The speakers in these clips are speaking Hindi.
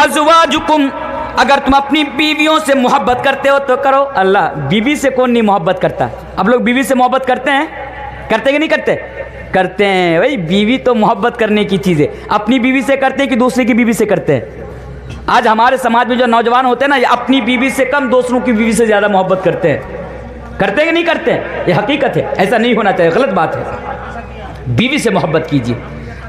अज़वाजुकुम, अगर तुम अपनी बीवियों से मोहब्बत करते हो तो करो। अल्लाह, बीवी से कौन नहीं मोहब्बत करता? अब लोग बीवी से मोहब्बत करते हैं? करते कि नहीं करते? करते हैं भाई। बीवी तो मोहब्बत करने की चीज़ है। अपनी बीवी से करते हैं कि दूसरे की बीवी से करते हैं? आज हमारे समाज में जो नौजवान होते हैं ना, ये अपनी बीवी से कम दूसरों की बीवी से ज़्यादा मोहब्बत करते हैं। करते हैं कि नहीं करते हैं? ये हकीकत है, ऐसा नहीं होना चाहिए, गलत बात है। बीवी से मोहब्बत कीजिए।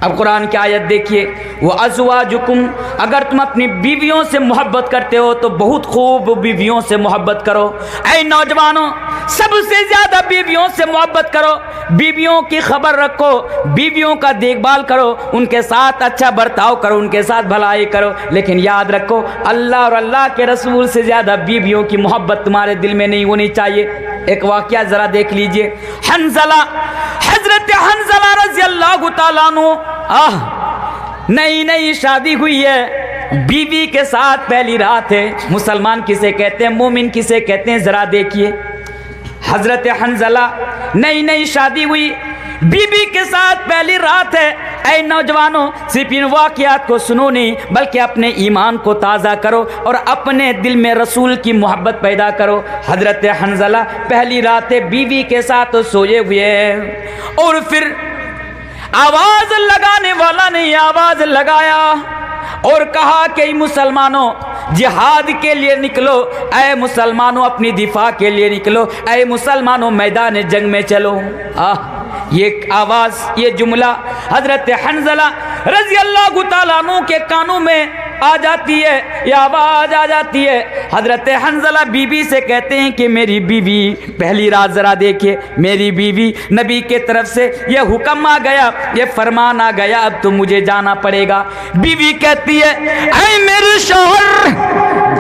अब कुरान की आयत देखिए, वो अज़वाजुकुम, अगर तुम अपनी बीवियों से मोहब्बत करते हो तो बहुत खूब बीवियों से मोहब्बत करो। ऐ नौजवानों, सबसे ज़्यादा बीवियों से मोहब्बत करो, बीवियों की खबर रखो, बीवियों का देखभाल करो, उनके साथ अच्छा बर्ताव करो, उनके साथ भलाई करो। लेकिन याद रखो, अल्लाह और अल्लाह के रसूल से ज़्यादा बीवियों की मोहब्बत तुम्हारे दिल में नहीं होनी चाहिए। एक वाक़या ज़रा देख लीजिए। हंज़ला, हज़रत हंज़ला रज़ियल्लाहु ताला अन्हु, नई नई शादी हुई है, बीवी के साथ पहली रात है। मुसलमान किसे कहते हैं, मोमिन किसे कहते हैं, ज़रा देखिए। हज़रत हंज़ला, नई नई शादी हुई, बीबी के साथ पहली रात है। ऐ नौजवानों, सिर्फ इन वाक़यात को सुनो नहीं, बल्कि अपने ईमान को ताज़ा करो और अपने दिल में रसूल की मोहब्बत पैदा करो। हज़रत हंज़ला पहली रात बीवी के साथ सोए हुए हैं, और फिर आवाज़ लगाने वाला ने आवाज़ लगाया और कहा कि मुसलमानों, जिहाद के लिए निकलो, ऐ मुसलमानों अपनी दिफा के लिए निकलो, ऐ मुसलमानों मैदान जंग में चलो। ये आवाज़, ये जुमला हज़रत हंज़ला रज़ियल्लाहु ताला अन्हु के कानों में आ जाती है, ये आवाज़ आ जाती है। हज़रत हंज़ला बीवी से कहते हैं कि मेरी बीवी, पहली रात ज़रा देखिए, मेरी बीवी, नबी के तरफ से ये हुक्म आ गया, ये फरमान आ गया, अब तो मुझे जाना पड़ेगा। बीवी कहती है, ऐ मेरे शौहर,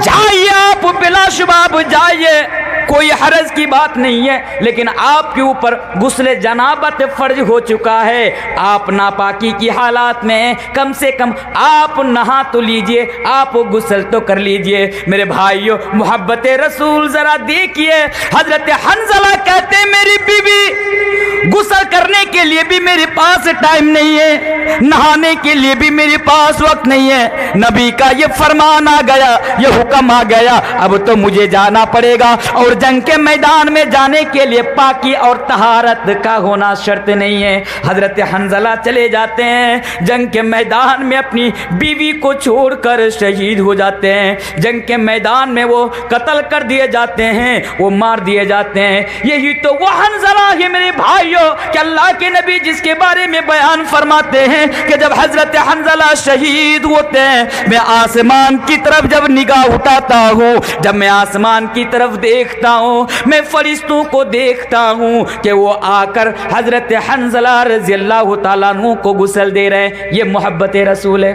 जाइए आप, बिला शुबाब जाइए, कोई हरज की बात नहीं है, लेकिन आपके ऊपर गुस्ल जनाबत फर्ज हो चुका है। आप नापाकी की हालात में कम से कम आप नहा तो लीजिए, आप गुस्ल तो कर लीजिए। मेरे भाइयों, मोहब्बत रसूल ज़रा देखिए। हज़रत हंज़ला कहते हैं, मेरी बीवी, गुस्ल करने के लिए भी मेरे पास टाइम नहीं है, नहाने के लिए भी मेरे पास वक्त नहीं है। नबी का ये फरमान आ गया, ये हुक्म आ गया, अब तो मुझे जाना पड़ेगा। और जंग के मैदान में जाने के लिए पाकी और तहारत का होना शर्त नहीं है। हज़रत हंज़ला चले जाते हैं जंग के मैदान में, अपनी बीवी को छोड़कर शहीद हो जाते हैं। जंग के मैदान में वो कत्ल कर दिए जाते हैं, वो मार दिए जाते हैं। यही तो वो हंज़ला है मेरे भाइयों कि अल्लाह के नबी जिसके बारे में बयान फरमाते हैं कि जब हज़रत हंज़ला शहीद होते हैं, मैं आसमान की तरफ जब निगाह उठाता हूँ, जब मैं आसमान की तरफ देखता हूँ, मैं फरिश्तों को देखता हूँ कि वो आकर हज़रत हंज़ला रज़ियल्लाहु ताला अन्हु को गुस्ल दे रहे हैं। ये मोहब्बत रसूल है।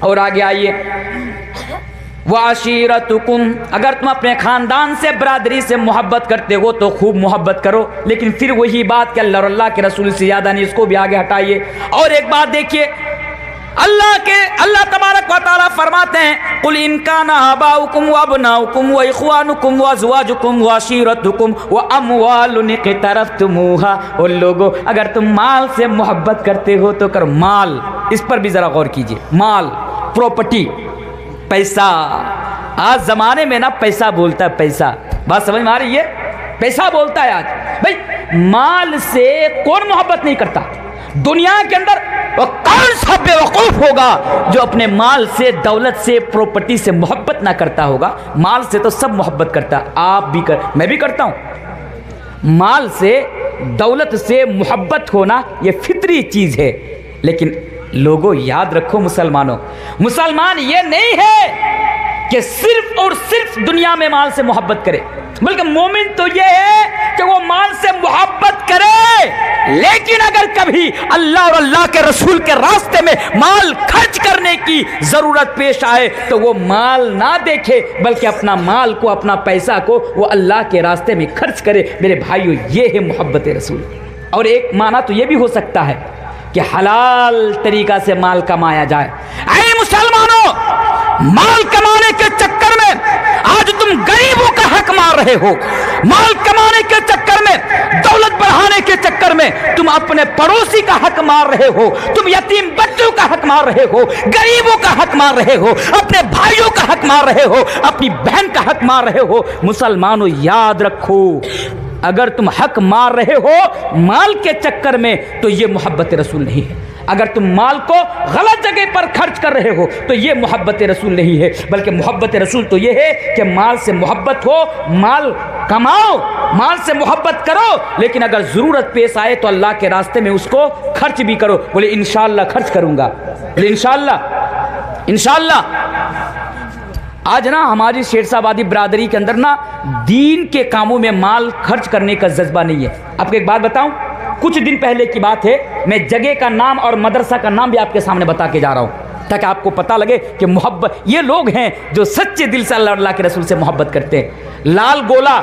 और आगे आइए, वाशीरतुकुम, अगर तुम अपने ख़ानदान से, बरादरी से मोहब्बत करते हो तो खूब मोहब्बत करो। लेकिन फिर वही बात कि अल्लाह और अल्लाह के रसूल से ज़्यादा नहीं, इसको भी आगे हटाइए। और एक बात देखिए, अल्लाह तबारक व तआला फरमाते हैं, कुल इन काना आबाउकुम व अबनाउकुम व इख्वानुकुम व अज़वाजुकुम व अशीरतुकुम व अमवालुन इक़्तरफ़्तुमूहा। और लोगों, अगर तुम माल से मोहब्बत करते हो तो करो। माल, इस पर भी ज़रा गौर कीजिए। माल, प्रॉपर्टी, पैसा। आज ज़माने में ना पैसा बोलता है, पैसा। बात समझ में आ रही है? पैसा बोलता है आज। भाई, माल से कौन मोहब्बत नहीं करता दुनिया के अंदर? वो कौन सा बेवकूफ़ होगा जो अपने माल से, दौलत से, प्रॉपर्टी से मोहब्बत ना करता होगा? माल से तो सब मोहब्बत करता है। आप भी कर, मैं भी करता हूँ। माल से, दौलत से मोहब्बत होना ये फितरी चीज़ है। लेकिन लोगों, याद रखो मुसलमानों, मुसलमान ये नहीं है कि सिर्फ और सिर्फ दुनिया में माल से मोहब्बत करे, बल्कि मोमिन तो ये है कि वो माल से मोहब्बत करे, लेकिन अगर कभी अल्लाह और अल्लाह के रसूल के रास्ते में माल खर्च करने की ज़रूरत पेश आए तो वो माल ना देखे, बल्कि अपना माल को, अपना पैसा को वो अल्लाह के रास्ते में खर्च करे। मेरे भाइयों, ये है मोहब्बत रसूल। और एक माना तो ये भी हो सकता है कि हलाल तरीका से माल कमाया जाए। ऐ मुसलमानों, माल कमाने के चक्कर में आज तुम गरीबों का हक मार मार रहे हो। माल कमाने के चक्कर में, दौलत बढ़ाने के चक्कर में तुम अपने पड़ोसी का हक मार रहे हो, तुम यतीम बच्चों का हक मार रहे हो, गरीबों का हक मार रहे हो, अपने भाइयों का हक मार रहे हो, अपनी बहन का हक मार रहे हो। मुसलमानों याद रखो, अगर तुम हक मार रहे हो माल के चक्कर में तो ये मोहब्बत रसूल नहीं है। अगर तुम माल को गलत जगह पर खर्च कर रहे हो तो ये मोहब्बत रसूल नहीं है, बल्कि मोहब्बत रसूल तो ये है कि माल से मोहब्बत हो, माल कमाओ, माल से मोहब्बत करो, लेकिन अगर ज़रूरत पेश आए तो अल्लाह के रास्ते में उसको खर्च भी करो। बोले इंशाअल्लाह खर्च करूँगा, बोले इंशाअल्लाह इंशाअल्लाह। आज ना हमारी शेरशाबादी बरादरी के अंदर ना दीन के कामों में माल खर्च करने का जज्बा नहीं है। आपको एक बात बताऊं, कुछ दिन पहले की बात है, मैं जगह का नाम और मदरसा का नाम भी आपके सामने बता के जा रहा हूं ताकि आपको पता लगे कि मोहब्बत, ये लोग हैं जो सच्चे दिल से अल्लाह के रसूल से मोहब्बत करते हैं। लाल गोला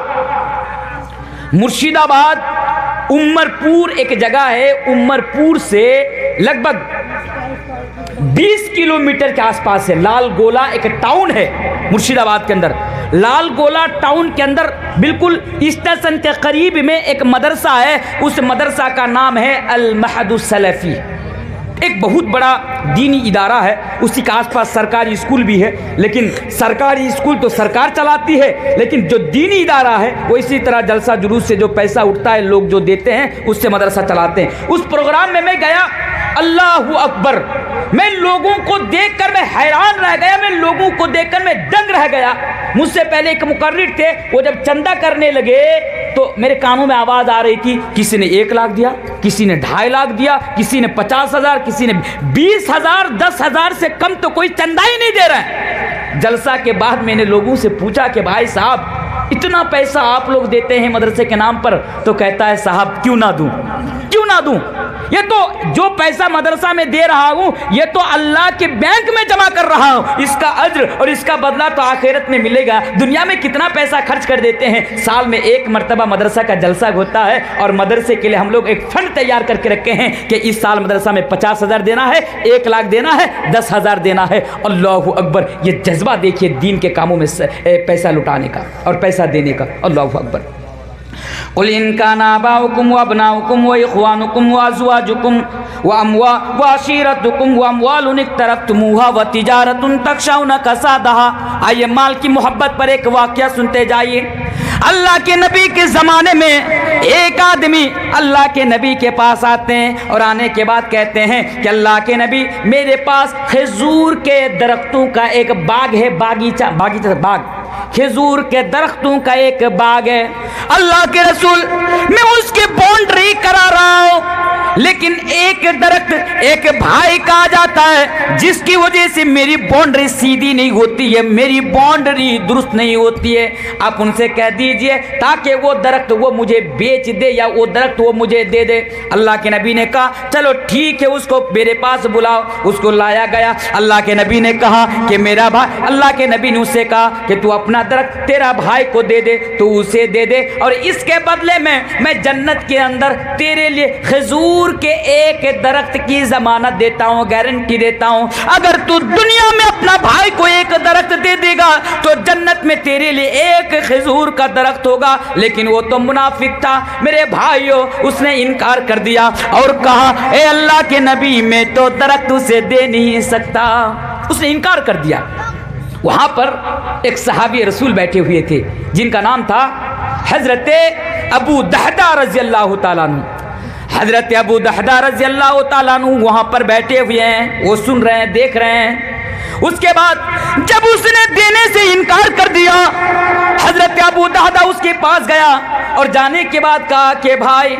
मुर्शिदाबाद उमरपुर एक जगह है, उमरपुर से लगभग 20 किलोमीटर के आसपास है। लाल गोला एक टाउन है मुर्शिदाबाद के अंदर। लाल गोला टाउन के अंदर बिल्कुल स्टेशन के करीब में एक मदरसा है, उस मदरसा का नाम है अल महद सलफी। एक बहुत बड़ा दीनी इदारा है, उसी के आसपास सरकारी स्कूल भी है, लेकिन सरकारी स्कूल तो सरकार चलाती है, लेकिन जो दीनी इदारा है वो इसी तरह जलसा जुलूस से जो पैसा उठता है, लोग जो देते हैं उससे मदरसा चलाते हैं। उस प्रोग्राम में मैं गया, अल्लाहु अकबर, मैं लोगों को देखकर मैं हैरान रह गया, मैं लोगों को देखकर मैं दंग रह गया। मुझसे पहले एक मुकर्रिर थे, वो जब चंदा करने लगे तो मेरे कानों में आवाज़ आ रही थी, किसी ने 1 लाख दिया, किसी ने 2.5 लाख दिया, किसी ने 50,000, किसी ने 20,000, 10,000 से कम तो कोई चंदा ही नहीं दे रहा है। जलसा के बाद मैंने लोगों से पूछा कि भाई साहब इतना पैसा आप लोग देते हैं मदरसे के नाम पर, तो कहता है साहब क्यों ना दूं, क्यों ना दूं, ये तो जो पैसा मदरसा में दे रहा हूं ये तो अल्लाह के बैंक में जमा कर रहा हूं, इसका अज्र और इसका बदला तो आखिरत में मिलेगा। दुनिया में कितना पैसा खर्च कर देते हैं, साल में 1 मरतबा मदरसा का जलसा होता है और मदरसे के लिए हम लोग एक फंड तैयार करके रखे हैं कि इस साल मदरसा में 50,000 देना है, 1 लाख देना है, 10,000 देना है। अल्लाहु अकबर, ये जज्बा देखिए दीन के कामों में पैसा लुटाने का और पैसा देने का। अल्लाहु अकबर। कुल इन काना आबाउकुम व अबनाउकुम व इख्वानुकुम व अज़वाजुकुम व अमवा व अशीरतुकुम व अमवालुन इक्तरफ्तमुहा व तिजारतुन तखशौना कसादहा। आइए माल की मोहब्बत पर एक वाक़या सुनते जाइए। अल्लाह के नबी के ज़माने में एक आदमी अल्लाह के नबी के पास आते हैं और आने के बाद कहते हैं कि अल्लाह के नबी मेरे पास खजूर के दरख्तों का एक बाग है, बागीचा, बाग, खजूर के दरख्तों का एक बाग है। अल्लाह के रसूल मैं उसकी बाउंड्री करा रहा हूँ, लेकिन एक दरख्त एक भाई का आ जाता है जिसकी वजह से मेरी बाउंड्री सीधी नहीं होती है, मेरी बाउंड्री दुरुस्त नहीं होती है। आप उनसे कह दीजिए ताकि वो दरख्त वो मुझे बेच दे या वो दरख्त वो मुझे दे दे। अल्लाह के नबी ने कहा चलो ठीक है, उसको मेरे पास बुलाओ। उसको लाया गया। अल्लाह के नबी ने कहा कि मेरा भाई, अल्लाह के नबी ने उससे कहा कि तू अपना दरख्त तेरा भाई को दे दे, तो उसे दे दे और इसके बदले में मैं जन्नत के अंदर तेरे लिए खजूर के एक दरख्त की जमानत देता हूँ, गारंटी देता हूँ। अगर तू दुनिया में अपना भाई को एक दरख्त दे देगा तो जन्नत में तेरे लिए एक खजूर का दरख्त होगा। लेकिन वो तो मुनाफिक था मेरे भाइयों, उसने इनकार कर दिया और कहा ए अल्लाह के नबी मैं तो दरख्त उसे दे नहीं सकता, उसने इनकार कर दिया। वहाँ पर एक सहाबी रसूल बैठे हुए थे जिनका नाम था हजरत अबू दहदा रज़ी अल्लाह ताला अन्हु। हजरत अबू दहदा रज़ी अल्लाह ताला अन्हु वहाँ पर बैठे हुए हैं, वो सुन रहे हैं, देख रहे हैं। उसके बाद जब उसने देने से इनकार कर दिया, हजरत अबू दहदा उसके पास गया और जाने के बाद कहा कि भाई,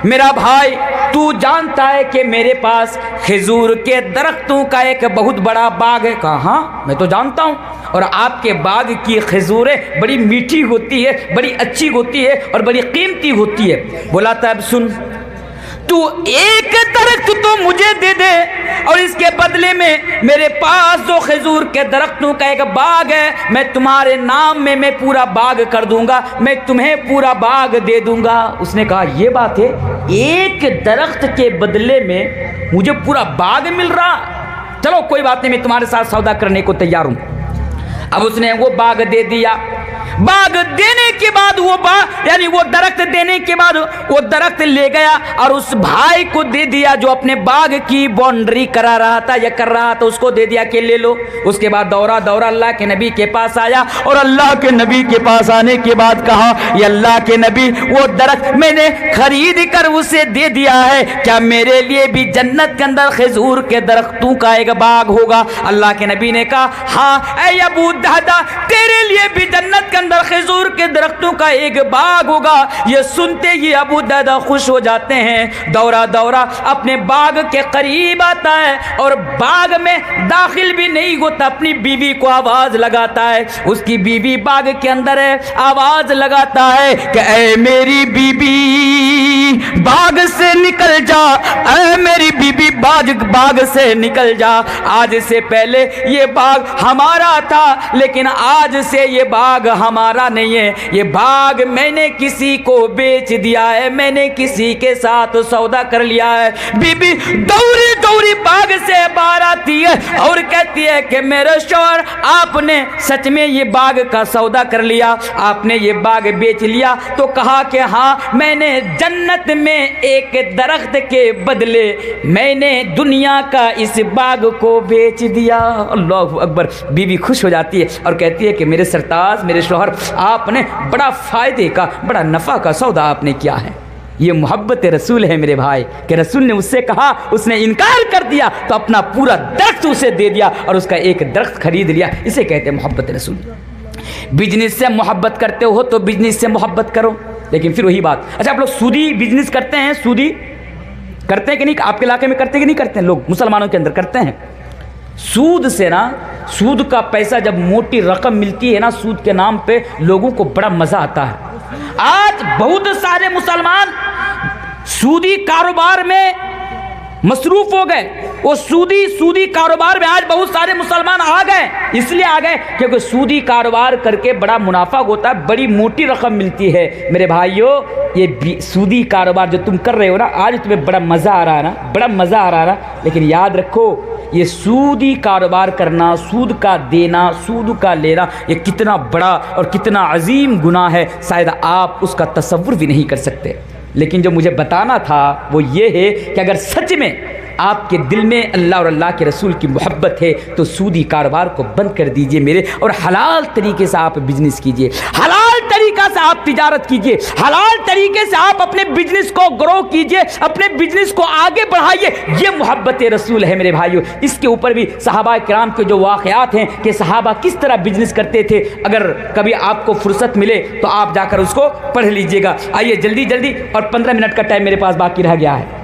मेरा भाई, तू जानता है कि मेरे पास खजूर के दरख्तों का एक बहुत बड़ा बाग है। कहा हाँ मैं तो जानता हूँ, और आपके बाग की खजूरें बड़ी मीठी होती है, बड़ी अच्छी होती है और बड़ी कीमती होती है। बोला तब सुन, तू एक दरख्त तो मुझे दे दे और इसके बदले में मेरे पास जो खजूर के दरख्तों का एक बाग है मैं तुम्हारे नाम में मैं पूरा बाग कर दूंगा, मैं तुम्हें पूरा बाग दे दूंगा। उसने कहा ये बात है, एक दरख्त के बदले में मुझे पूरा बाग मिल रहा, चलो कोई बात नहीं, मैं तुम्हारे साथ सौदा करने को तैयार हूँ। अब उसने वो बाग दे दिया। बाग देने के बाद वो बाग यानी वो दरख्त देने के बाद वो दरख्त ले गया और उस भाई को दे दिया जो अपने बाग की बाउंड्री करा रहा था या कर रहा था, उसको दे दिया कि ले लो। उसके बाद दौरा दौरा अल्लाह के नबी के पास आया और अल्लाह के नबी के पास आने के बाद कहा, ये अल्लाह के नबी वो दरख्त मैंने खरीद कर उसे दे दिया है, क्या मेरे लिए भी जन्नत के अंदर खजूर के दरख्तों का एक बाग होगा? अल्लाह के नबी ने कहा, हाँ ऐ अबू दहदा, तेरे लिए भी जन्नत के अंदर खजूर के दरख्तों का एक बाग होगा। ये सुनते ही अबू दहदा खुश हो जाते हैं। दौरा दौरा अपने बाग के करीब आता है और बाग में दाखिल भी नहीं होता, अपनी बीवी को आवाज लगाता है। उसकी बीवी बाग के अंदर है, आवाज लगाता है कि ऐ मेरी बीबी बाग से निकल जा, ऐ मेरी बीबी बाग से निकल जा। आज से पहले ये बाग हमारा था, लेकिन आज से ये बाग हमारा नहीं है, ये बाग मैंने किसी को बेच दिया है, मैंने किसी के साथ सौदा कर लिया है। बीबी दौड़ी दौड़ी बाग से बाहर आती है और कहती है कि मेरे शौहर, आपने सच में ये बाग का सौदा कर लिया, आपने ये बाग बेच लिया? तो कहा कि हाँ, मैंने जन्नत में एक दरख्त के बदले मैंने दुनिया का इस बाग को बेच दिया। अल्लाहु अकबर। बीवी खुश हो जाती है और कहती है कि मेरे सरताज, मेरे शौहर, आपने बड़ा फायदे का, बड़ा नफ़ा का सौदा आपने किया है। ये मोहब्बत रसूल है मेरे भाई, कि रसूल ने उससे कहा, उसने इनकार कर दिया तो अपना पूरा दरख्त उसे दे दिया और उसका एक दरख्त खरीद लिया। इसे कहते हैं मोहब्बत रसूल। बिजनेस से मोहब्बत करते हो तो बिजनेस से मोहब्बत करो। लेकिन फिर वही बात, अच्छा आप लोग सूदी बिजनेस करते हैं? सूदी करते हैं कि नहीं? आपके इलाके में करते हैं कि नहीं करते हैं? लोग मुसलमानों के अंदर करते हैं। सूद से ना, सूद का पैसा जब मोटी रकम मिलती है ना सूद के नाम पे, लोगों को बड़ा मजा आता है। आज बहुत सारे मुसलमान सूदी कारोबार में मसरूफ हो गए। वो सूदी कारोबार में आज बहुत सारे मुसलमान आ गए। इसलिए आ गए क्योंकि सूदी कारोबार करके बड़ा मुनाफा होता है, बड़ी मोटी रकम मिलती है। मेरे भाइयों, ये सूदी कारोबार जो तुम कर रहे हो ना, आज तुम्हें बड़ा मज़ा आ रहा है ना, बड़ा मज़ा आ रहा है ना, लेकिन याद रखो, ये सूदी कारोबार करना, सूद का देना, सूद का लेना, ये कितना बड़ा और कितना अजीम गुनाह है, शायद आप उसका तसव्वुर भी नहीं कर सकते। लेकिन जो मुझे बताना था वो ये है कि अगर सच में आपके दिल में अल्लाह और अल्लाह के रसूल की मोहब्बत है तो सूदी कारोबार को बंद कर दीजिए मेरे, और हलाल तरीके से आप बिजनेस कीजिए, हलाल तरीका से आप तिजारत कीजिए, हलाल तरीके से आप अपने बिजनेस को ग्रो कीजिए, अपने बिजनेस को आगे बढ़ाइए। ये मोहब्बत रसूल है मेरे भाइयों। इसके ऊपर भी सहाबा किराम के जो वाक़यात हैं कि सहाबा किस तरह बिजनेस करते थे, अगर कभी आपको फुर्सत मिले तो आप जाकर उसको पढ़ लीजिएगा। आइए जल्दी जल्दी, और 15 मिनट का टाइम मेरे पास बाकी रह गया है।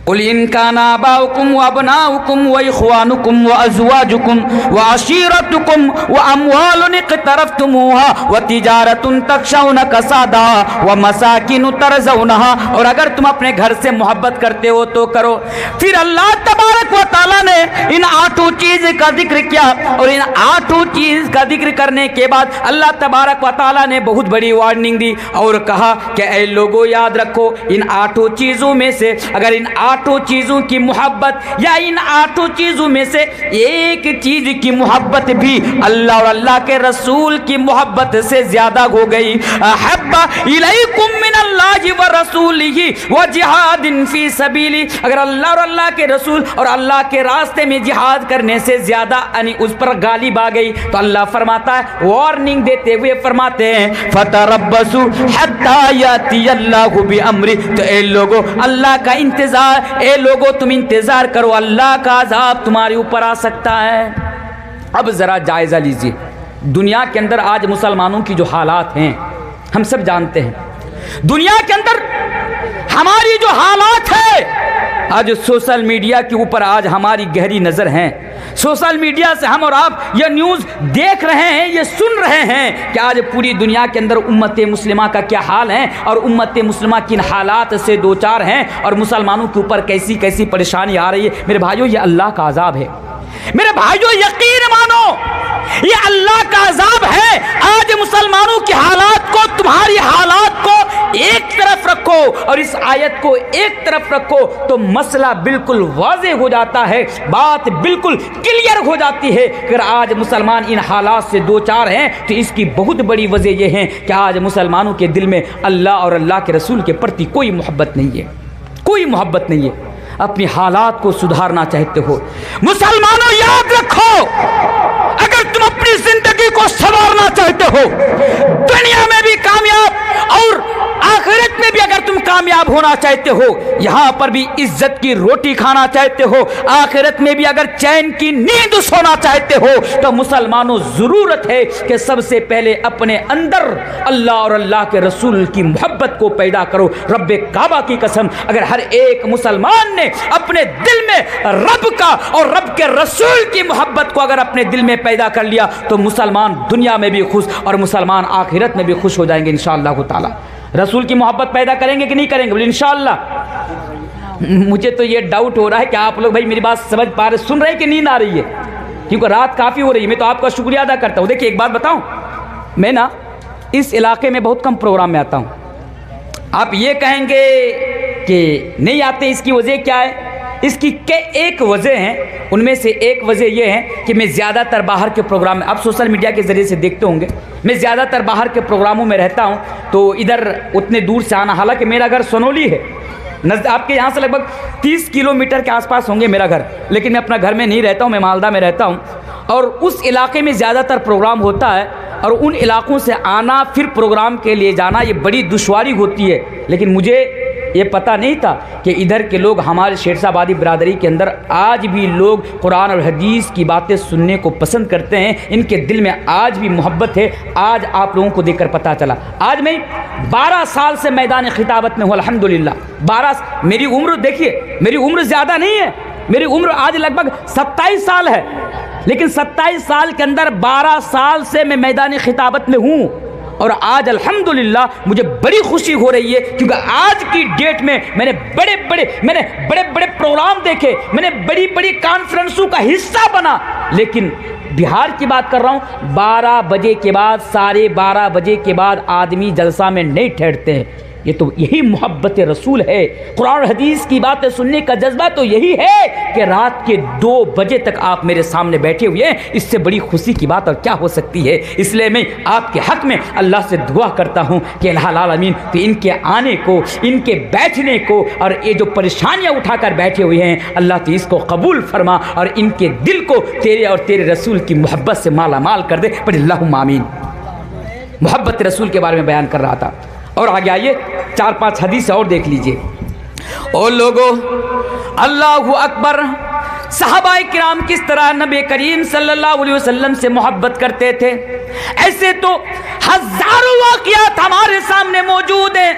कुल इन काना आबाउकुम व अबनाउकुम व इख्वानुकुम व अज़वाजुकुम व अशीरतुकुम व अमवालुन इक़तरफ़्तुमूहा व तिजारतुन तख़शौन कसादहा व मसाकिन तरज़ौनहा। और अगर तुम अपने घर से मोहब्बत करते हो तो करो। फिर अल्लाह तबारक व तआला ने इन 8 चीज़ का जिक्र किया, और इन 8 चीज़ का जिक्र करने के बाद अल्लाह तबारक व तआला ने बहुत बड़ी वार्निंग दी और कहा कि ऐ लोगों, याद रखो, इन 8 चीज़ों में से अगर इन 8 चीज़ों की मोहब्बत या इन 8 चीज़ों में से एक चीज़ की मोहब्बत भी अल्लाह और अल्लाह के रसूल की मोहब्बत से ज़्यादा हो गई, अहब्बा इलैकुम मिनल्लाहि व रसूलिही व जिहादिन फी सबीली, अगर अल्लाह और अल्लाह के रसूल और अल्लाह के रास्ते में जिहाद करने से ज़्यादा यानी उस पर गालिब आ गई, तो अल्लाह फरमाता है, वार्निंग देते हुए फरमाते हैं, फतरब्बसू हत्ता याती अल्लाहु बिअम्री। तो ए लोगों, अल्लाह का इंतज़ार, ए लोगों तुम इंतज़ार करो, अल्लाह का अज़ाब तुम्हारे ऊपर आ सकता है। अब ज़रा जायज़ा लीजिए, दुनिया के अंदर आज मुसलमानों की जो हालात हैं हम सब जानते हैं। दुनिया के अंदर हमारी जो हालात है, आज सोशल मीडिया के ऊपर आज हमारी गहरी नज़र है। सोशल मीडिया से हम और आप ये न्यूज़ देख रहे हैं, ये सुन रहे हैं कि आज पूरी दुनिया के अंदर उम्मत मुस्लिमा का क्या हाल है और उम्मत मुस्लिमा किन हालात से दो चार हैं और मुसलमानों के ऊपर कैसी कैसी परेशानी आ रही है। मेरे भाइयों, ये अल्लाह का अज़ाब है। मेरे भाइयों, यकीन मानो, ये अल्लाह का अज़ाब है। आज मुसलमानों की हालात को, तुम्हारी हालात को एक तरफ रखो, रखो और इस आयत को एक तरफ रखो तो मसला बिल्कुल वाज़ेह हो जाता है, बात बिल्कुल क्लियर हो जाती है। अगर आज मुसलमान इन हालात से दो चार हैं तो इसकी बहुत बड़ी वजह यह है कि आज मुसलमानों के दिल में अल्लाह और अल्लाह के रसूल के प्रति कोई मोहब्बत नहीं है, कोई मोहब्बत नहीं है। अपनी हालात को सुधारना चाहते हो मुसलमानों, याद रखो, अगर तुम अपनी जिंदगी को संवारना चाहते हो, दुनिया में भी कामयाब और आखिरत में भी अगर तुम कामयाब होना चाहते हो, यहां पर भी इज्जत की रोटी खाना चाहते हो, आखिरत में भी अगर चैन की नींद सोना चाहते हो, तो मुसलमानों जरूरत है कि सबसे पहले अपने अंदर अल्लाह और अल्लाह के रसूल की मोहब्बत को पैदा करो। रब्बे काबा की कसम, अगर हर एक मुसलमान ने अपने दिल में रब का और रब के रसूल की मोहब्बत को अगर अपने दिल में पैदा कर लिया तो मुसलमान दुनिया में भी खुश और मुसलमान आखिरत में भी खुश हो जाएंगे इंशाअल्लाह ताला। रसूल की मोहब्बत पैदा करेंगे कि नहीं करेंगे? बोले इंशाअल्लाह। मुझे तो ये डाउट हो रहा है कि आप लोग भाई मेरी बात समझ पा रहे, सुन रहे हैं कि नींद आ रही है, क्योंकि रात काफ़ी हो रही है। मैं तो आपका शुक्रिया अदा करता हूँ। देखिए एक बात बताऊँ, मैं ना इस इलाके में बहुत कम प्रोग्राम में आता हूँ। आप ये कहेंगे कि नहीं आते, इसकी वजह क्या है? इसकी एक वजह है, उनमें से एक वजह यह है कि मैं ज़्यादातर बाहर के प्रोग्राम में, आप सोशल मीडिया के ज़रिए से देखते होंगे, मैं ज़्यादातर बाहर के प्रोग्रामों में रहता हूं, तो इधर उतने दूर से आना, हालांकि मेरा घर सोनोली है, आपके यहाँ से लगभग 30 किलोमीटर के आसपास होंगे मेरा घर, लेकिन मैं अपना घर में नहीं रहता हूँ, मैं मालदा में रहता हूँ और उस इलाके में ज़्यादातर प्रोग्राम होता है और उन इलाकों से आना फिर प्रोग्राम के लिए जाना ये बड़ी दुश्वारी होती है। लेकिन मुझे ये पता नहीं था कि इधर के लोग, हमारे शेरशाबादी बिरादरी के अंदर आज भी लोग कुरान और हदीस की बातें सुनने को पसंद करते हैं, इनके दिल में आज भी मोहब्बत है। आज आप लोगों को देखकर पता चला। आज मैं 12 साल से मैदान खिताबत में हूँ अल्हम्दुलिल्लाह। 12, मेरी उम्र देखिए, मेरी उम्र ज़्यादा नहीं है, मेरी उम्र आज लगभग 27 साल है, लेकिन 27 साल के अंदर 12 साल से मैं मैदान खिताबत में हूँ और आज अल्हम्दुलिल्लाह मुझे बड़ी खुशी हो रही है, क्योंकि आज की डेट में मैंने बड़े बड़े प्रोग्राम देखे, मैंने बड़ी बड़ी कॉन्फ्रेंसों का हिस्सा बना, लेकिन बिहार की बात कर रहा हूँ, 12 बजे के बाद, 12:30 बजे के बाद आदमी जलसा में नहीं ठहरते हैं। ये तो यही मोहब्बत रसूल है। कुरान और हदीस की बातें सुनने का जज्बा तो यही है कि रात के 2 बजे तक आप मेरे सामने बैठे हुए हैं, इससे बड़ी खुशी की बात और क्या हो सकती है। इसलिए मैं आपके हक़ में अल्लाह से दुआ करता हूँ कि अल्लाह आमीन तो इनके आने को, इनके बैठने को और ये जो परेशानियाँ उठाकर बैठे हुए हैं, अल्लाह तो इसको कबूल फरमा और इनके दिल को तेरे और तेरे रसूल की मोहब्बत से माला माल कर दे। पर अल्लाहुम्मा आमीन। मोहब्बत रसूल के बारे में बयान कर रहा था और आगे आइए 4-5 हदीस और देख लीजिए। ओ लोगों, अल्लाहु अकबर। सहाबाए किराम किस तरह नबी करीम सल्लल्लाहु अलैहि वसल्लम से मोहब्बत करते थे, ऐसे तो हजारों वाक़ियात हमारे सामने मौजूद हैं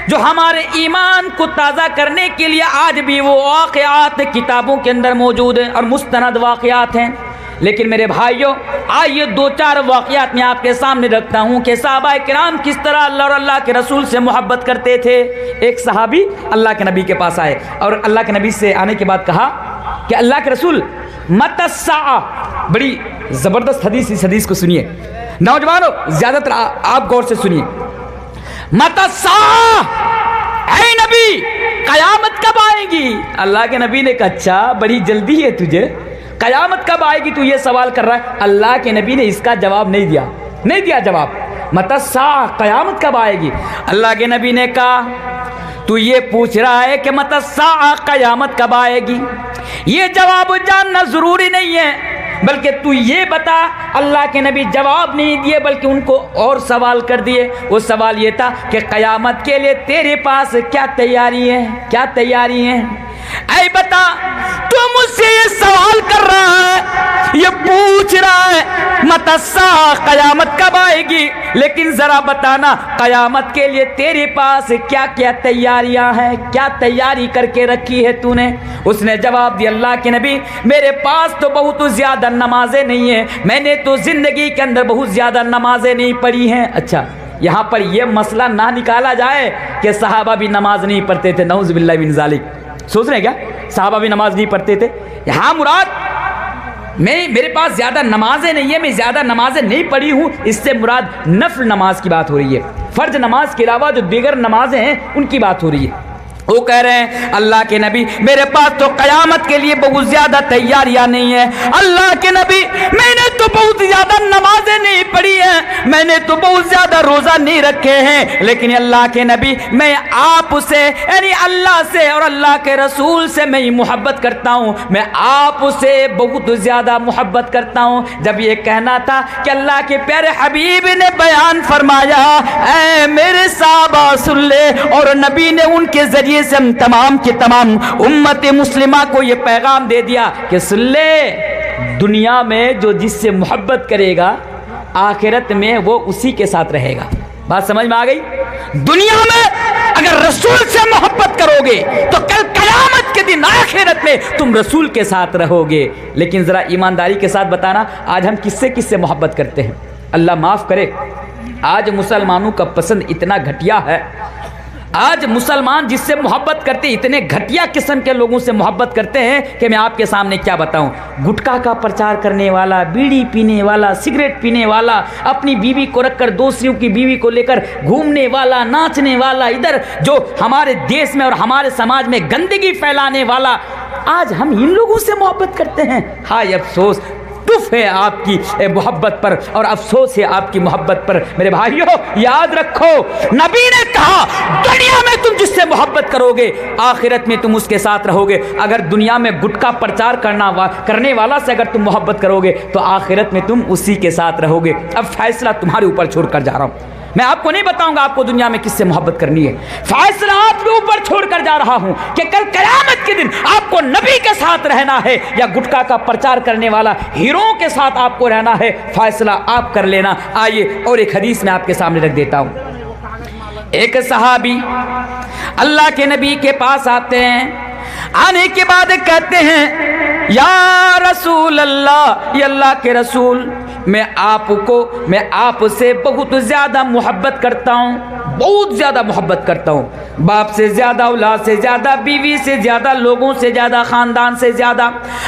जो हमारे ईमान को ताज़ा करने के लिए आज भी वो वाक़ियात किताबों के अंदर मौजूद हैं और मुस्तनद वाक़ियात हैं। लेकिन मेरे भाइयों, आइए 2-4 वाक़ियात मैं आपके सामने रखता हूँ कि सहाबाए किराम किस तरह अल्लाह और अल्लाह के रसूल से मोहब्बत करते थे। एक सहाबी अल्लाह के नबी के पास आए और अल्लाह के नबी से आने के बाद कहा कि अल्लाह के रसूल मतस्सा, बड़ी ज़बरदस्त हदीस, इस हदीस को सुनिए नौजवानों, ज़्यादातर आप गौर से सुनिए। मतस्सा, ऐ नबी क़यामत कब आएगी? अल्लाह के नबी ने कहा अच्छा बड़ी जल्दी है तुझे, क़यामत कब आएगी तू ये सवाल कर रहा है? अल्लाह के नबी ने इसका जवाब नहीं दिया जवाब। मतस्सा, क़यामत कब आएगी? अल्लाह के नबी ने कहा तू ये पूछ रहा है कि मतस्सा, क़यामत कब आएगी, ये जवाब जानना ज़रूरी नहीं है, बल्कि तू ये बता। अल्लाह के नबी जवाब नहीं दिए बल्कि उनको और सवाल कर दिए। वो सवाल ये था कि क़यामत के लिए तेरे पास क्या तैयारी है, क्या तैयारी है? ऐ बता, तू मुझसे ये सवाल कर रहा है, ये पूछ रहा है मतस्सा, क़यामत कब आएगी, लेकिन ज़रा बताना क़यामत के लिए तेरे पास क्या क्या तैयारियां हैं, क्या तैयारी करके रखी है तूने? उसने जवाब दिया अल्लाह के नबी, मेरे पास तो बहुत ज़्यादा नमाजें नहीं हैं, मैंने तो ज़िंदगी के अंदर बहुत ज़्यादा नमाजें नहीं पढ़ी हैं। अच्छा, यहाँ पर यह मसला ना निकाला जाए कि सहाबा भी नमाज नहीं पढ़ते थे, नऊज़ बिल्लाहि मिन ज़ालिक। सोच रहे हैं क्या सहाबा भी नमाज नहीं पढ़ते थे? यहाँ मुराद मेरे पास ज़्यादा नमाजें नहीं है, मैं ज़्यादा नमाजें नहीं पढ़ी हूँ, इससे मुराद नफल नमाज की बात हो रही है। फ़र्ज नमाज के अलावा जो दीगर नमाजें हैं उनकी बात हो रही है। वो कह रहे हैं अल्लाह के नबी मेरे पास तो क़यामत के लिए बहुत ज़्यादा तैयारियां नहीं है। अल्लाह के नबी मैंने तो बहुत ज़्यादा नमाजें नहीं पढ़ी हैं, मैंने तो बहुत ज़्यादा रोज़ा नहीं रखे हैं, लेकिन अल्लाह के नबी मैं आपसे यानी अल्लाह से और अल्लाह के रसूल से मैं मोहब्बत करता हूँ, मैं आपसे बहुत ज़्यादा मोहब्बत करता हूँ। जब ये कहना था कि अल्लाह के प्यारे हबीब ने बयान फरमाया ऐ मेरे साहबा सुन ले, और नबी ने उनके ज़रिए से हम तमाम के तमाम उम्मत मुस्लिमा को ये पैगाम दे दिया कि सुन ले, दुनिया में जो जिससे मोहब्बत करेगा आखिरत में वो उसी के साथ रहेगा। बात समझ में आ गई? दुनिया में अगर रसूल से मोहब्बत करोगे तो कल क़यामत के दिन आखिरत में तुम रसूल के साथ रहोगे। लेकिन ज़रा ईमानदारी के साथ बताना, आज हम किससे किससे मोहब्बत करते हैं? अल्लाह माफ़ करे, आज मुसलमानों का पसंद इतना घटिया है। आज मुसलमान जिससे मोहब्बत करते इतने घटिया किस्म के लोगों से मोहब्बत करते हैं कि मैं आपके सामने क्या बताऊं। गुटखा का प्रचार करने वाला, बीड़ी पीने वाला, सिगरेट पीने वाला, अपनी बीवी को रखकर दूसरों की बीवी को लेकर घूमने वाला, नाचने वाला, इधर जो हमारे देश में और हमारे समाज में गंदगी फैलाने वाला, आज हम इन लोगों से मोहब्बत करते हैं। हाय अफसोस, दुख है आपकी मोहब्बत पर और अफसोस है आपकी मोहब्बत पर। मेरे भाइयों याद रखो, नबी ने कहा दुनिया में तुम जिससे मोहब्बत करोगे आखिरत में तुम उसके साथ रहोगे। अगर दुनिया में गुटखा प्रचार करने वाला से अगर तुम मोहब्बत करोगे तो आखिरत में तुम उसी के साथ रहोगे। अब फैसला तुम्हारे ऊपर छोड़कर जा रहा हूं, मैं आपको नहीं बताऊंगा आपको दुनिया में किससे मोहब्बत करनी है, फैसला आपके ऊपर छोड़कर जा रहा हूं कि कल क़यामत के दिन आपको नबी के साथ रहना है या गुटखा का प्रचार करने वाला हीरों के साथ आपको रहना है। फैसला आप कर लेना। आइए और एक हदीस में आपके सामने रख देता हूं। एक सहाबी अल्लाह के नबी के पास आते हैं, आने के बाद कहते हैं या रसूल अल्लाह, ये अल्लाह के रसूल, मैं आपसे बहुत ज़्यादा मोहब्बत करता हूँ, बहुत ज़्यादा मोहब्बत करता हूँ, बाप से ज़्यादा, औलाद से ज़्यादा, बीवी से ज़्यादा, लोगों से ज़्यादा, ख़ानदान से ज़्यादा।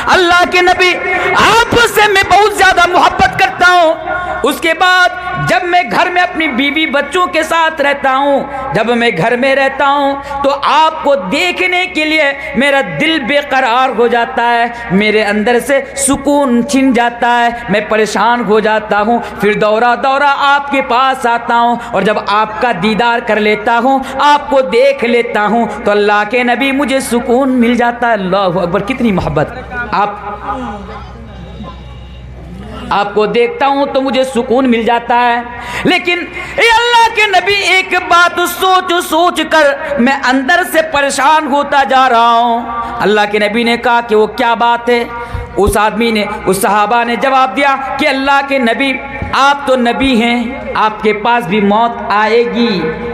अल्लाह के नबी आपसे मैं बहुत ज़्यादा मोहब्बत करता हूँ। उसके बाद जब मैं घर में अपनी बीवी बच्चों के साथ रहता हूँ, जब मैं घर में रहता हूँ तो आपको देखने के लिए मेरा दिल बेकरार हो जाता है, मेरे अंदर से सुकून छिन जाता है, मैं परेशान हो जाता हूँ। फिर दौरा दौरा आपके पास आता हूँ और जब आपका दीदार कर लेता हूँ, आपको देख लेता हूँ तो अल्लाह के नबी मुझे सुकून मिल जाता है। अल्लाहु अकबर, कितनी मोहब्बत। आपको देखता हूं तो मुझे सुकून मिल जाता है। लेकिन ये अल्लाह के नबी एक बात सोच सोच कर मैं अंदर से परेशान होता जा रहा हूं। अल्लाह के नबी ने कहा कि वो क्या बात है? उस आदमी ने, उस सहाबा ने जवाब दिया कि अल्लाह के नबी आप तो नबी हैं, आपके पास भी मौत आएगी,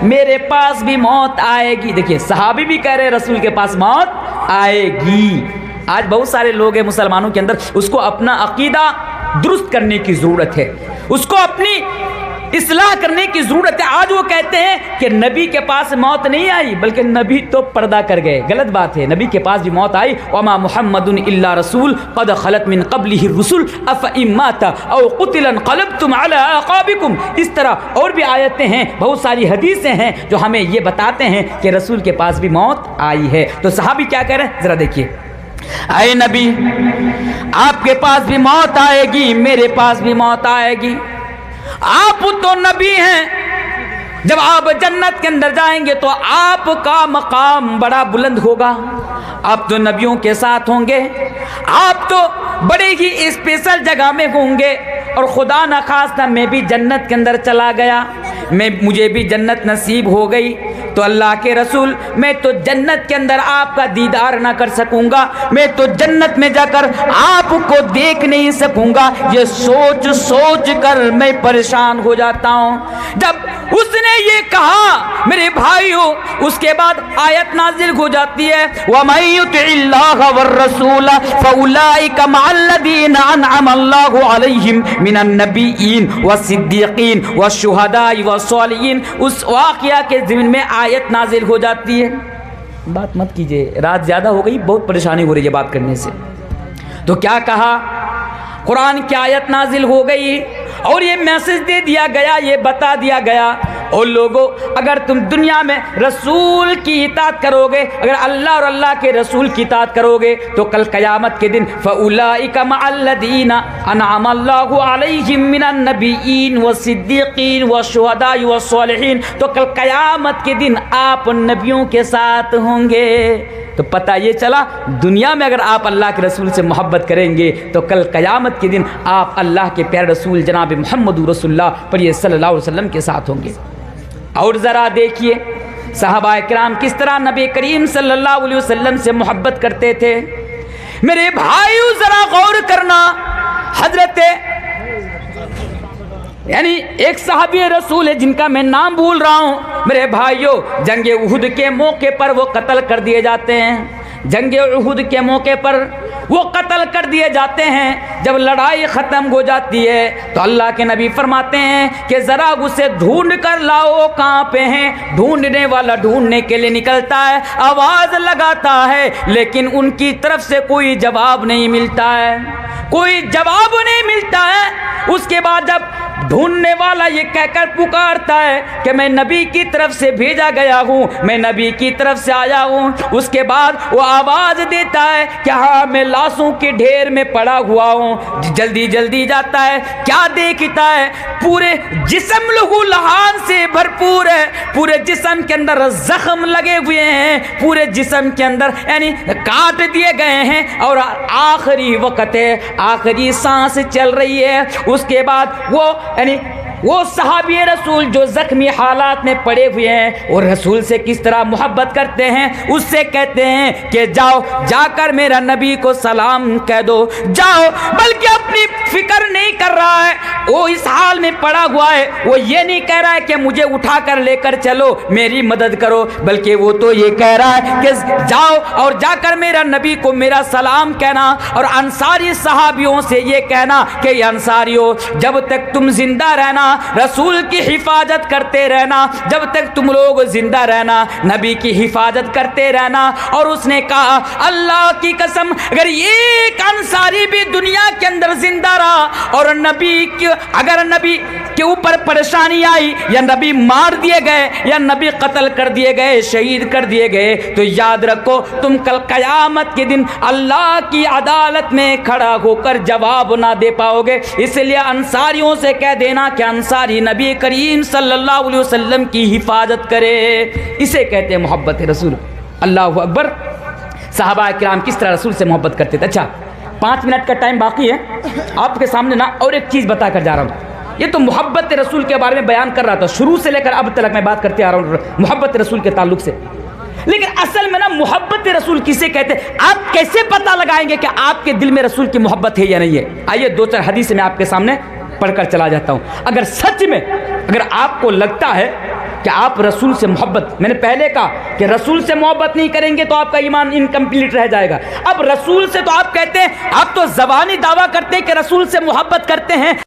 मेरे पास भी मौत आएगी। देखिए सहाबी भी कह रहे रसूल के पास मौत आएगी। आज बहुत सारे लोग हैं मुसलमानों के अंदर, उसको अपना अकीदा दुरुस्त करने की ज़रूरत है, उसको अपनी इस्लाह करने की ज़रूरत है। आज वो कहते हैं कि नबी के पास मौत नहीं आई, बल्कि नबी तो पर्दा कर गए। गलत बात है, नबी के पास भी मौत आई। वमा मुहम्मदुन इल्ला रसूल क़द खलत मिन क़ब्लिहि रुसुल अफ़इन माता औ क़ुतिला इंक़लबतुम अला अक़ाबिकुम। इस तरह और भी आयतें हैं, बहुत सारी हदीसें हैं जो हमें ये बताते हैं कि रसूल के पास भी मौत आई है। तो सहाबी क्या कह रहे हैं, ज़रा देखिए। ऐ नबी आपके पास भी मौत आएगी, मेरे पास भी मौत आएगी। आप तो नबी हैं, जब आप जन्नत के अंदर जाएंगे तो आपका मकाम बड़ा बुलंद होगा, आप तो नबियों के साथ होंगे, आप तो बड़े ही स्पेशल जगह में होंगे। और खुदा न खास्ता मैं भी जन्नत के अंदर चला गया, मुझे भी जन्नत नसीब हो गई तो अल्लाह के रसूल मैं तो जन्नत के अंदर आपका दीदार ना कर सकूंगा, मैं तो जन्नत में जाकर आपको देख नहीं सकूंगा। ये सोच सोच कर मैं परेशान हो जाता हूँ। जब उसने ये कहा मेरे भाइयों, उसके बाद आयत नाजिल हो जाती है वमन युतिइल्लाह वर्रसूल फउलाइका मअल्लज़ीना अनअमा अल्लाहु अलैहिम मिनन नबिय्यीन वस्सिद्दीक़ीन वश्शुहदाई वस्सालिहीन। उस वाक़या के ज़िम्न में आयत नाजिल हो जाती है। बात मत कीजिए, रात ज़्यादा हो गई, बहुत परेशानी हो रही है बात करने से। तो क्या कहा, कुरान की आयत नाजिल हो गई और ये मैसेज दे दिया गया, ये बता दिया गया ओ लोगो, अगर तुम दुनिया में रसूल की इताअत करोगे, अगर अल्लाह और अल्लाह के रसूल की इताअत करोगे, तो कल क़यामत के दिन फ़उलाइका मअल्लज़ीना अनअमा अल्लाहु अलैहिम मिनन नबिय्यीन व सिद्दीक़ीन व शुहदाई व सालिहीन, तो कल क़यामत के दिन आप नबियों के साथ होंगे। तो पता ये चला, दुनिया में अगर आप अल्लाह के रसूल से मोहब्बत करेंगे तो कल क़यामत के दिन आप अल्लाह के प्यारे रसूल जनाब मोहम्मद रसूलुल्लाह पर सल्लल्लाहु अलैहि वसल्लम के साथ होंगे। और ज़रा देखिए सहाबाए किराम किस तरह नबी करीम सल्लल्लाहु अलैहि वसल्लम से मोहब्बत करते थे। मेरे भाइयों ज़रा गौर करना, हजरत यानी एक सहाबी रसूल है जिनका मैं नाम भूल रहा हूँ। मेरे भाइयों, जंगे उहुद के मौके पर वो कत्ल कर दिए जाते हैं। जंगे उहुद के मौके पर वो कत्ल कर दिए जाते हैं। जब लड़ाई ख़त्म हो जाती है तो अल्लाह के नबी फरमाते हैं कि ज़रा उसे ढूंढ कर लाओ, कहाँ पे हैं। ढूंढने वाला ढूंढने के लिए निकलता है, आवाज़ लगाता है, लेकिन उनकी तरफ से कोई जवाब नहीं मिलता है, कोई जवाब नहीं मिलता है। उसके बाद जब ढूंढने वाला ये कहकर पुकारता है कि मैं नबी की तरफ से भेजा गया हूँ, मैं नबी की तरफ से आया हूँ, उसके बाद वो आवाज़ देता है कि हाँ मैं लाशों के ढेर में पड़ा हुआ हूँ। जल्दी जल्दी जाता है, क्या देखता है, पूरे जिस्म लहू लहान से भरपूर है, पूरे जिस्म के अंदर जख्म लगे हुए हैं, पूरे जिस्म के अंदर यानी काट दिए गए हैं, और आखिरी वक्त है, आखिरी सांस चल रही है। उसके बाद वो यानी वो सहाबी रसूल जो ज़ख्मी हालात में पड़े हुए हैं और रसूल से किस तरह मोहब्बत करते हैं, उससे कहते हैं कि जाओ जाकर मेरा नबी को सलाम कह दो, जाओ। बल्कि अपनी फिक्र नहीं कर रहा है, वो इस हाल में पड़ा हुआ है, वो ये नहीं कह रहा है कि मुझे उठाकर लेकर चलो, मेरी मदद करो, बल्कि वो तो ये कह रहा है कि जाओ और जाकर मेरा नबी को मेरा सलाम कहना। और अंसारी सहाबियों से ये कहना कि अंसारियों, जब तक तुम जिंदा रहना, रसूल की हिफाजत करते रहना, जब तक तुम लोग जिंदा रहना, नबी की हिफाजत करते रहना। और उसने कहा अल्लाह की कसम, अगर एक अंसारी भी दुनिया के अंदर जिंदा रहा और अगर नबी के ऊपर परेशानी आई, या नबी मार दिए गए, या नबी कत्ल कर दिए गए, शहीद कर दिए गए, तो याद रखो तुम कल कयामत के दिन अल्लाह की अदालत में खड़ा होकर जवाब ना दे पाओगे। इसलिए अंसारियों से कह देना कि अंसारी नबी करीम सल्लल्लाहु अलैहि वसल्लम की हिफाजत करे। इसे कहते हैं मोहब्बत रसूल। अल्लाह अकबर। सहाबा किराम किस तरह रसूल से मोहब्बत करते थे। अच्छा 5 मिनट का टाइम बाकी है, आपके सामने ना और एक चीज़ बता कर जा रहा हूँ। ये तो मोहब्बत रसूल के बारे में बयान कर रहा था, शुरू से लेकर अब तक मैं बात करते आ रहा हूँ मोहब्बत रसूल के ताल्लुक से। लेकिन असल में ना मोहब्बत रसूल किसे कहते हैं, आप कैसे पता लगाएंगे कि आपके दिल में रसूल की मोहब्बत है या नहीं है। आइए 2-4 हदीस मैं आपके सामने पढ़कर चला जाता हूँ। अगर सच में अगर आपको लगता है कि आप रसूल से मोहब्बत, मैंने पहले कहा कि रसूल से मोहब्बत नहीं करेंगे तो आपका ईमान इनकम्प्लीट रह जाएगा। अब रसूल से तो आप कहते हैं, आप तो ज़बानी दावा करते हैं कि रसूल से मोहब्बत करते हैं,